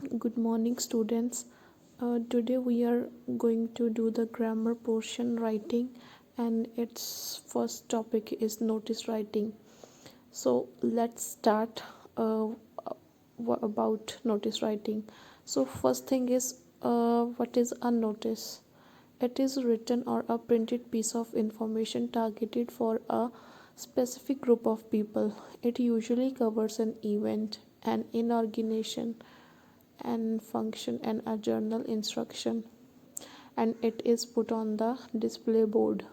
Good morning, students. Today we are going to do the grammar portion writing, and its first topic is notice writing. So let's start about notice writing. So first thing is what is a notice? It is written or a printed piece of information targeted for a specific group of people. It usually covers an event, an inorganization, and function and a journal instruction, and it is put on the display board.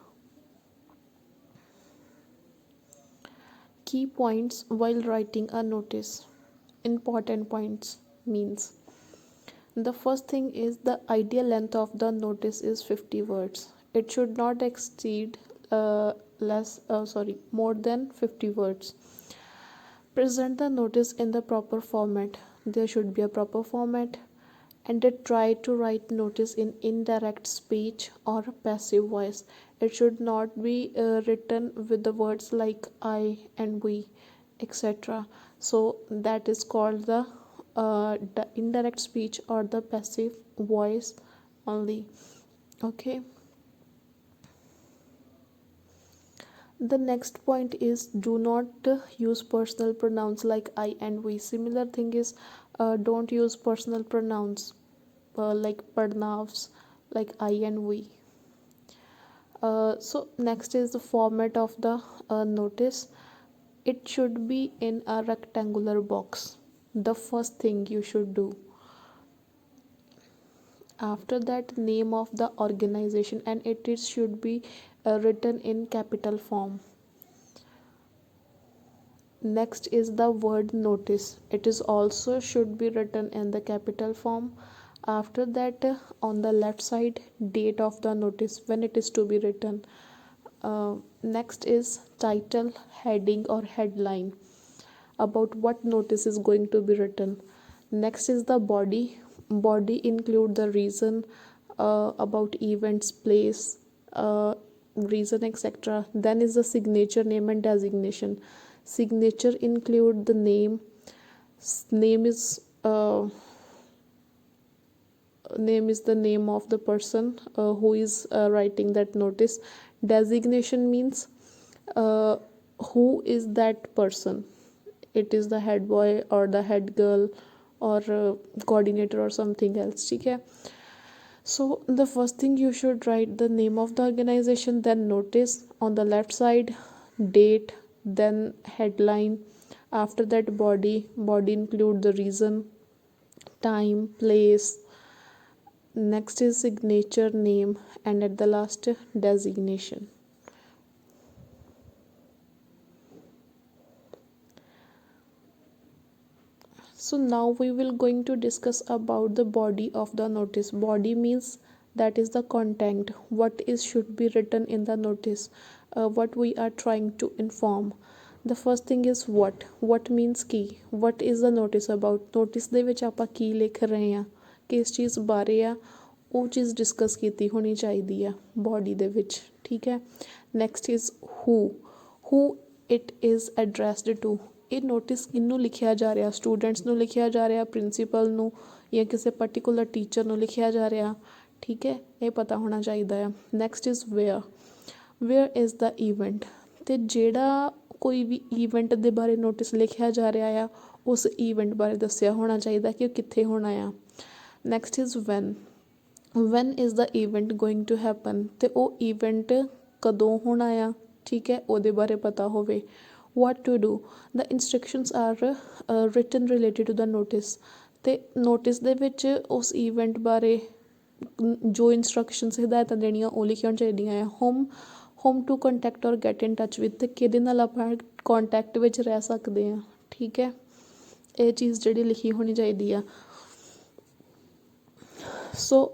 Key points while writing a notice. Important points means the first thing is the ideal length of the notice is 50 words. It should not exceed more than 50 words. Present the notice in the proper format. There should be a proper format, and they try to write notice in indirect speech or passive voice. It should not be written with the words like I and we, etc. So that is called the indirect speech or the passive voice only. Okay. The next point is do not use personal pronouns like I and we. Similar thing is don't use personal pronouns like pronouns like I and we. So next is the format of the notice. It should be in a rectangular box. The first thing you should do. After that, name of the organization, and it is should be written in capital form. Next is the word notice. It is also should be written in the capital form. After that, on the left side, date of the notice when it is to be written. Next is title, heading or headline about what notice is going to be written. Next is the body. Body include the reason about events, place, reason, etc. Then is the signature, name and designation. Signature include the name. Name is name is the name of the person who is writing that notice. Designation means who is that person. It is the head boy or the head girl or coordinator or something else. Okay. So the first thing you should write the name of the organization, then notice on the left side, date, then headline. After that, body include the reason, time, place. Next is signature, name, and at the last, designation. So now we will going to discuss about the body of the notice. Body means that is the content, what is should be written in the notice, what we are trying to inform. The first thing is what means Ki, what is the notice about. Notice ਦੇ ਵਿੱਚ ਆਪਾਂ ਕੀ ਲਿਖ ਰਹੇ ਹਾਂ, ਕਿਸ ਚੀਜ਼ ਬਾਰੇ ਆ, ਉਹ ਚੀਜ਼ ਡਿਸਕਸ ਕੀਤੀ ਹੋਣੀ ਚਾਹੀਦੀ ਆ ਬੋਡੀ ਦੇ ਵਿੱਚ, ਠੀਕ ਹੈ. Next is who it is addressed to. ਇਹ ਨੋਟਿਸ ਕਿਹਨੂੰ ਲਿਖਿਆ ਜਾ ਰਿਹਾ, ਸਟੂਡੈਂਟਸ ਨੂੰ ਲਿਖਿਆ ਜਾ ਰਿਹਾ, ਪ੍ਰਿੰਸੀਪਲ ਨੂੰ ਜਾਂ ਕਿਸੇ ਪਰਟੀਕੂਲਰ ਟੀਚਰ ਨੂੰ ਲਿਖਿਆ ਜਾ ਰਿਹਾ, ਠੀਕ ਹੈ. ਇਹ ਪਤਾ ਹੋਣਾ ਚਾਹੀਦਾ ਆ. Next is where is the event. ਅਤੇ ਜਿਹੜਾ ਕੋਈ ਵੀ ਈਵੈਂਟ ਦੇ ਬਾਰੇ ਨੋਟਿਸ ਲਿਖਿਆ ਜਾ ਰਿਹਾ ਆ, ਉਸ ਈਵੈਂਟ ਬਾਰੇ ਦੱਸਿਆ ਹੋਣਾ ਚਾਹੀਦਾ ਕਿ ਉਹ ਕਿੱਥੇ ਹੋਣਾ ਆ. Next is when is the event going to happen. ਅਤੇ ਉਹ ਈਵੈਂਟ ਕਦੋਂ ਹੋਣਾ ਆ, ਠੀਕ ਹੈ, ਉਹਦੇ ਬਾਰੇ ਪਤਾ ਹੋਵੇ. what to do. The instructions are written related to the notice. ਤੇ ਨੋਟਿਸ ਦੇ ਵਿੱਚ ਉਸ ਈਵੈਂਟ ਬਾਰੇ ਜੋ ਇੰਸਟਰਕਸ਼ਨਸ ਹਿਦਾਇਤਾਂ ਦੇਣੀਆਂ ਉਹ ਲਿਖੀਆਂ ਚਾਹੀਦੀਆਂ ਆ. ਹੋਮ ਟੂ ਕੰਟੈਕਟ ਔਰ ਗੈਟ ਇਨ ਟੱਚ ਵਿਦ, ਕਿਹਦੇ ਨਾਲ ਆਪਾਂ ਕੰਟੈਕਟ ਵਿੱਚ ਰਹਿ ਸਕਦੇ ਹਾਂ, ਠੀਕ ਹੈ. ਇਹ ਚੀਜ਼ ਜਿਹੜੀ ਲਿਖੀ ਹੋਣੀ ਚਾਹੀਦੀ ਆ. ਸੋ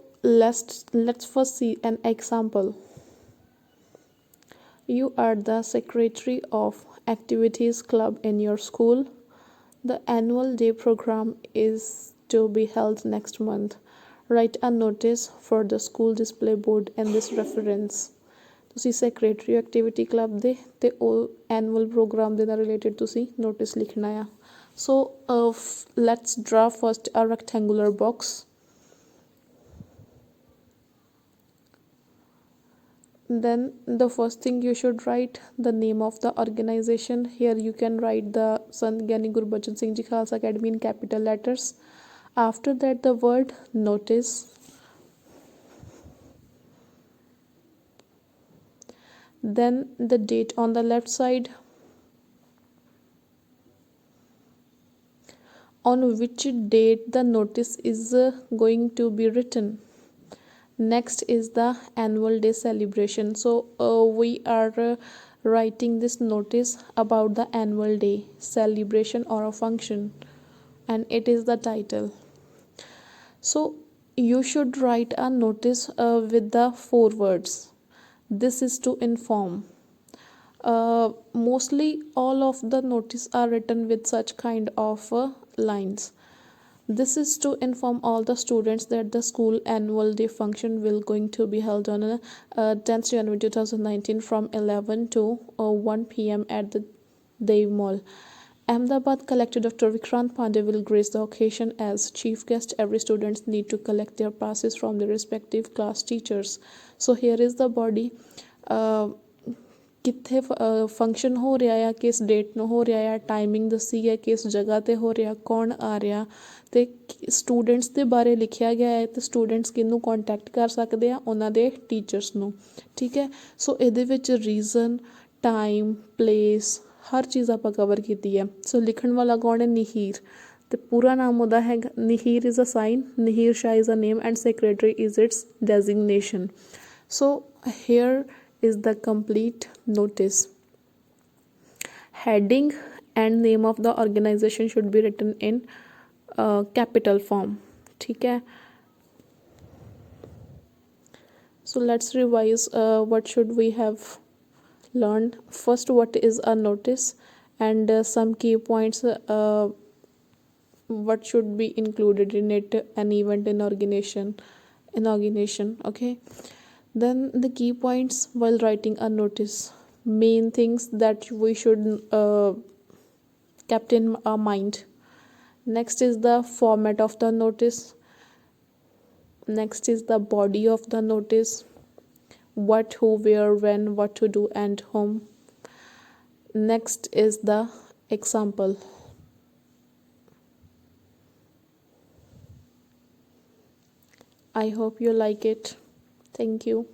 let's first see an example. You are the secretary of activities club in your school. The annual day program is to be held next month. Write a notice for the school display board and this reference. ਤੁਸੀਂ secretary activity club ਦੇ ਅਤੇ ਉਹ annual programme ਦੇ ਨਾਲ related ਤੁਸੀਂ notice ਲਿਖਣਾ ਆ. So let's draw first a rectangular box. Then the first thing you should write the name of the organization. Here you can write the Sant Gyani Gurbachan Singh Ji Khalsa Academy in capital letters. After that, the word notice. Then the date on the left side, on which date the notice is going to be written. Next is the annual day celebration. So we are writing this notice about the annual day celebration or a function, and it is the title. So you should write a notice with the four words. This is to inform. Mostly all of the notice are written with such kind of lines. This is to inform all the students that the school annual day function will going to be held on 10th January 2019 from 11 to 1 p.m. at the Dev Mall. Ahmedabad collector Dr. Vikrant Pandey will grace the occasion as chief guest. Every students need to collect their passes from their respective class teachers. So here is the body. ਕਿੱਥੇ function ਹੋ ਰਿਹਾ ਆ, ਕਿਸ date ਨੂੰ ਹੋ ਰਿਹਾ ਆ, timing ਦੱਸੀ ਹੈ, ਕਿਸ ਜਗ੍ਹਾ 'ਤੇ ਹੋ ਰਿਹਾ, ਕੌਣ ਆ ਰਿਹਾ, ਅਤੇ ਸਟੂਡੈਂਟਸ ਦੇ ਬਾਰੇ ਲਿਖਿਆ ਗਿਆ ਹੈ ਅਤੇ ਸਟੂਡੈਂਟਸ ਕਿਹਨੂੰ ਕੋਂਟੈਕਟ ਕਰ ਸਕਦੇ ਆ, ਉਹਨਾਂ ਦੇ ਟੀਚਰਸ ਨੂੰ। ਠੀਕ ਹੈ, ਸੋ ਇਹਦੇ ਵਿੱਚ ਰੀਜ਼ਨ, ਟਾਈਮ, ਪਲੇਸ, ਹਰ ਚੀਜ਼ ਆਪਾਂ ਕਵਰ ਕੀਤੀ ਹੈ। ਸੋ ਲਿਖਣ ਵਾਲਾ ਕੌਣ ਹੈ? ਨਿਹੀਰ, ਅਤੇ ਪੂਰਾ ਨਾਮ ਉਹਦਾ ਹੈਗਾ Nihir is a sign, Nihir Shah is a name and secretary is its designation. So here is the complete notice. Heading and name of the organization should be written in capital form. ठीक है, so let's revise what should we have learned. First, what is a notice, and some key points, what should be included in it, an event in organization. Okay, then the key points while writing a notice, main things that we should kept in our mind. Next is the format of the notice. Next is the body of the notice, what, who, where, when, what to do and whom. Next is the example. I hope you like it. Thank you.